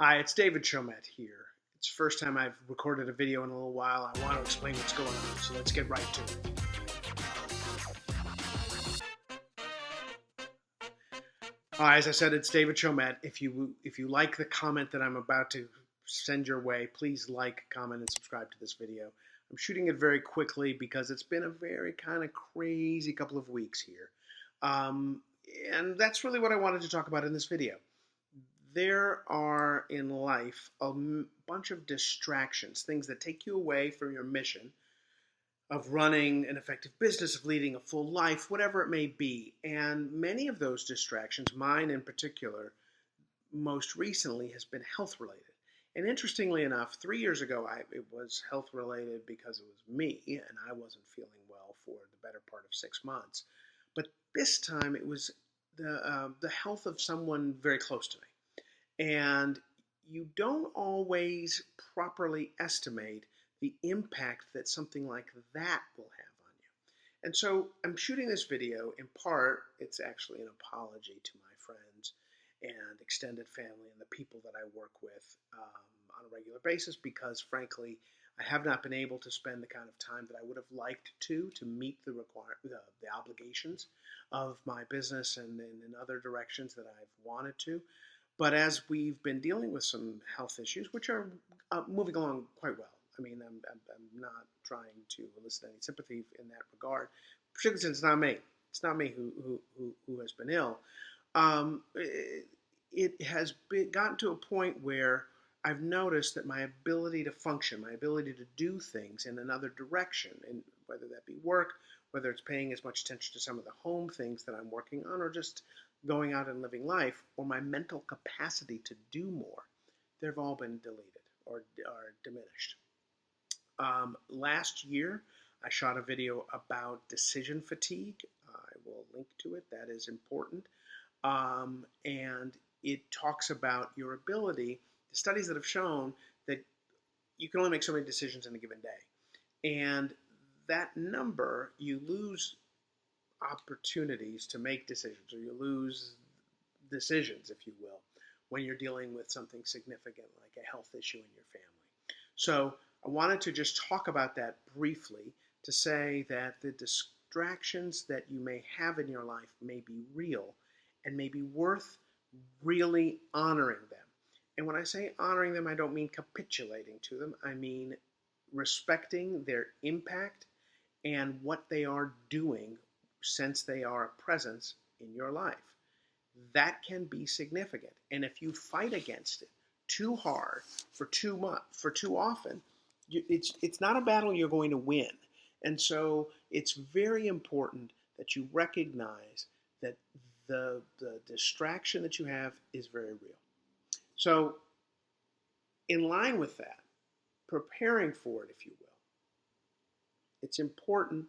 Hi, it's David Chomet here. It's the first time I've recorded a video in a little while. I want to explain what's going on, so let's get right to it. As I said, it's David Chomet. If you like the comment that I'm about to send your way, please like, comment, and subscribe to this video. I'm shooting it very quickly because it's been a very kind of crazy couple of weeks here. Um, and that's really what I wanted to talk about in this video. There are in life a bunch of distractions, things that take you away from your mission of running an effective business, of leading a full life, whatever it may be. And many of those distractions, mine in particular, most recently has been health related. And interestingly enough, 3 years ago, it was health related because it was me and I wasn't feeling well for the better part of 6 months. But this time it was the health of someone very close to me. And you don't always properly estimate the impact that something like that will have on you. And so I'm shooting this video in part, it's actually an apology to my friends and extended family and the people that I work with on a regular basis because, frankly, I have not been able to spend the kind of time that I would have liked to meet the obligations of my business and in other directions that I've wanted to. But as we've been dealing with some health issues, which are moving along quite well, I mean, I'm not trying to elicit any sympathy in that regard, particularly since it's not me. It's not me who has been ill. It has gotten to a point where I've noticed that my ability to function, my ability to do things in another direction, and whether that be work, whether it's paying as much attention to some of the home things that I'm working on, or just going out and living life, or my mental capacity to do more, they've all been deleted or diminished. Last year, I shot a video about decision fatigue. I will link to it. That is important. And it talks about your ability, the studies that have shown that you can only make so many decisions in a given day. And that number, you lose opportunities to make decisions, or you lose decisions, if you will, when you're dealing with something significant like a health issue in your family. So I wanted to just talk about that briefly to say that the distractions that you may have in your life may be real and may be worth really honoring them. And when I say honoring them, I don't mean capitulating to them. I mean respecting their impact and what they are doing since they are a presence in your life. That can be significant. And if you fight against it too hard for too much, for too often, it's not a battle you're going to win. And so it's very important that you recognize that the distraction that you have is very real. So, in line with that, preparing for it, if you will, it's important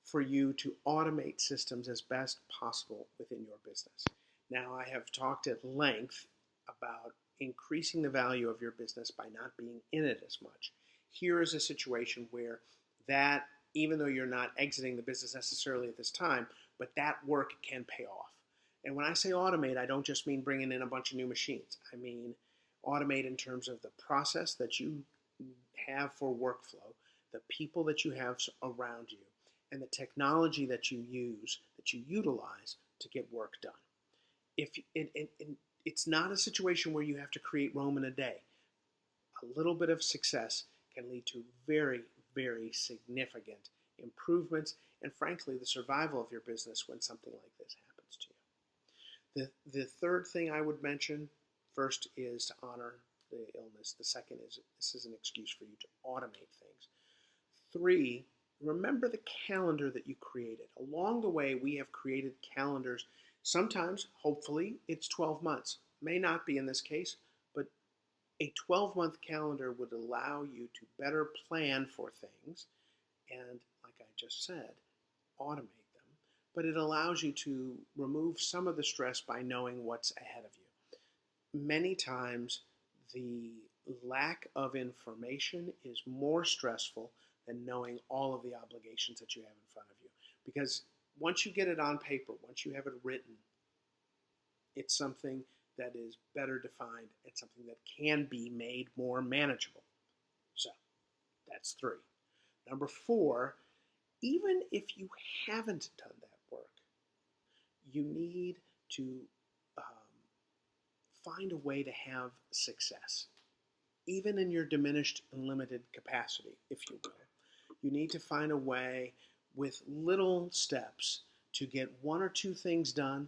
for you to automate systems as best possible within your business. Now, I have talked at length about increasing the value of your business by not being in it as much. Here is a situation where that, even though you're not exiting the business necessarily at this time, but that work can pay off. And when I say automate, I don't just mean bringing in a bunch of new machines. I mean automate in terms of the process that you have for workflow, the people that you have around you, and the technology that you use, that you utilize to get work done. If it's not a situation where you have to create Rome in a day. A little bit of success can lead to very, very significant improvements and, frankly, the survival of your business when something like this happens to you. The third thing I would mention first is to honor the illness. The second is this is an excuse for you to automate things. Three, remember the calendar that you created. Along the way, we have created calendars. Sometimes, hopefully, it's 12 months. May not be in this case, but a 12-month calendar would allow you to better plan for things and, like I just said, automate them. But it allows you to remove some of the stress by knowing what's ahead of you. Many times, the lack of information is more stressful than knowing all of the obligations that you have in front of you. Because once you get it on paper, once you have it written, it's something that is better defined and something that can be made more manageable. So that's 3. Number 4, even if you haven't done that work, you need to find a way to have success, even in your diminished and limited capacity, if you will. You need to find a way with little steps to get 1 or 2 things done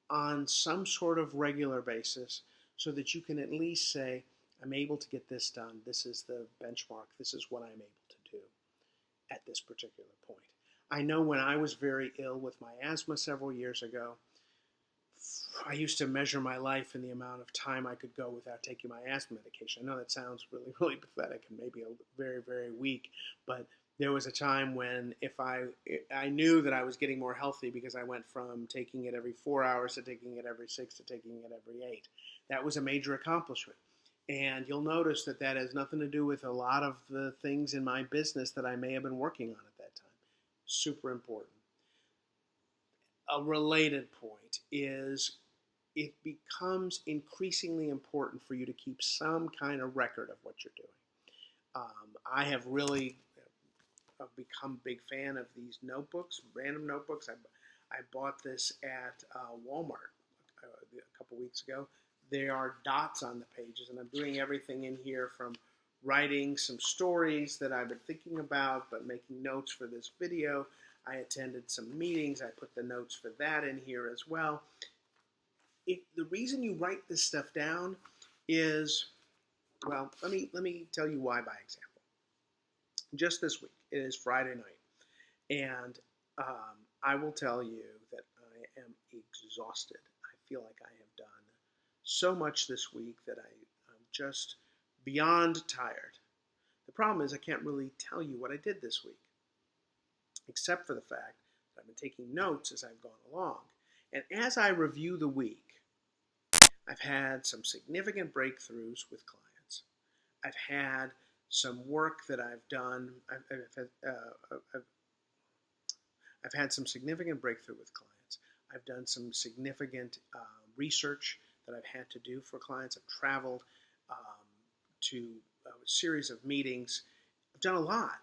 on some sort of regular basis so that you can at least say, I'm able to get this done. This is the benchmark. This is what I'm able to do at this particular point. I know when I was very ill with my asthma several years ago, I used to measure my life in the amount of time I could go without taking my asthma medication. I know that sounds really, really pathetic and maybe very, very weak, but there was a time when if I knew that I was getting more healthy because I went from taking it every 4 hours to taking it every 6 to taking it every 8. That was a major accomplishment. And you'll notice that that has nothing to do with a lot of the things in my business that I may have been working on at that time. Super important. A related point is it becomes increasingly important for you to keep some kind of record of what you're doing. I have really become a big fan of these notebooks, random notebooks. I bought this at Walmart a couple weeks ago. There are dots on the pages, and I'm doing everything in here from writing some stories that I've been thinking about, but making notes for this video. I attended some meetings. I put the notes for that in here as well. The reason you write this stuff down is, well, let me tell you why by example. Just this week, it is Friday night, and I will tell you that I am exhausted. I feel like I have done so much this week that I'm just beyond tired. The problem is I can't really tell you what I did this week, except for the fact that I've been taking notes as I've gone along. And as I review the week, I've had some significant breakthroughs with clients. I've had some work that I've done. I've had some significant breakthrough with clients. I've done some significant research that I've had to do for clients. I've traveled to a series of meetings. I've done a lot.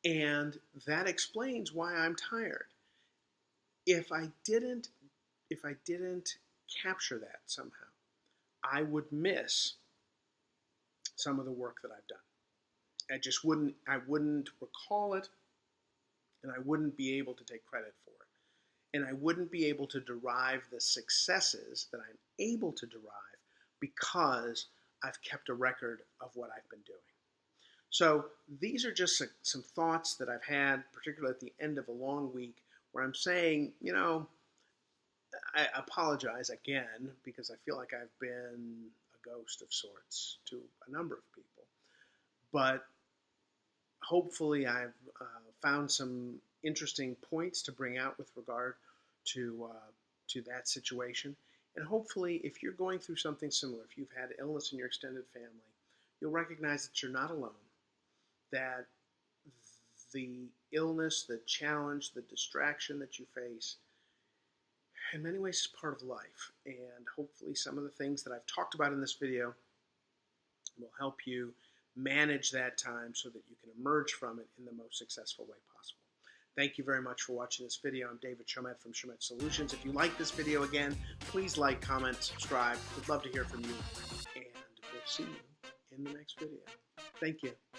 And that explains why I'm tired. If I didn't capture that somehow, I would miss some of the work that I've done. I wouldn't recall it, and I wouldn't be able to take credit for it. And I wouldn't be able to derive the successes that I'm able to derive because I've kept a record of what I've been doing. So these are just some thoughts that I've had, particularly at the end of a long week, where I'm saying, I apologize again because I feel like I've been a ghost of sorts to a number of people. But hopefully I've found some interesting points to bring out with regard to that situation. And hopefully if you're going through something similar, if you've had illness in your extended family, you'll recognize that you're not alone, that the illness, the challenge, the distraction that you face in many ways is part of life. And hopefully some of the things that I've talked about in this video will help you manage that time so that you can emerge from it in the most successful way possible. Thank you very much for watching this video. I'm David Chomet from Chomet Solutions. If you like this video, again, please like, comment, subscribe. We'd love to hear from you. And we'll see you in the next video. Thank you.